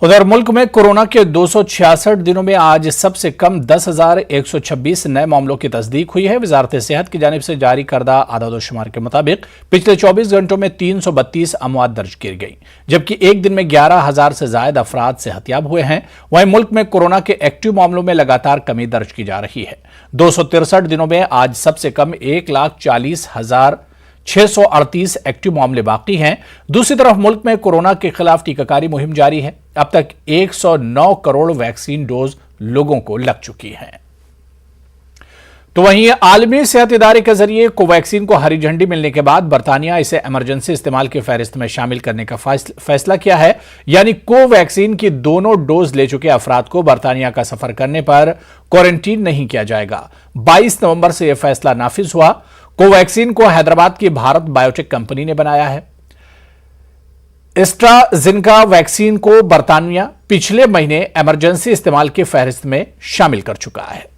उधर मुल्क में कोरोना के 266 दिनों में आज सबसे कम 10,126 नए मामलों की तस्दीक हुई है। वजारत सेहत की जानिब से जारी करदा आदाद-ओ-शुमार के मुताबिक पिछले 24 घंटों में 332 अमवात दर्ज की गई, जबकि एक दिन में 11,000 से ज्यादा अफराद सेहतयाब हुए हैं। वहीं मुल्क में कोरोना के एक्टिव मामलों में लगातार कमी दर्ज की जा रही है। 263 दिनों में आज सबसे कम 1,40,638 एक्टिव मामले बाकी हैं। दूसरी तरफ मुल्क में कोरोना के खिलाफ टीकाकारी मुहिम जारी है। अब तक 109 करोड़ वैक्सीन डोज लोगों को लग चुकी है। तो वहीं आलमी सेहत इदारे के जरिए कोवैक्सीन को हरी झंडी मिलने के बाद बरतानिया इसे इमरजेंसी इस्तेमाल की फहरिस्त में शामिल करने का फैसला किया है। यानी कोवैक्सीन की दोनों डोज ले चुके अफराद को बरतानिया का सफर करने पर क्वारंटीन नहीं किया जाएगा। 22 नवंबर से यह फैसला नाफिज हुआ। कोवैक्सीन को हैदराबाद की भारत बायोटेक कंपनी ने बनाया है। एस्ट्राजेनेका वैक्सीन को बरतानिया पिछले महीने इमरजेंसी इस्तेमाल की फहरिस्त में शामिल कर चुका है।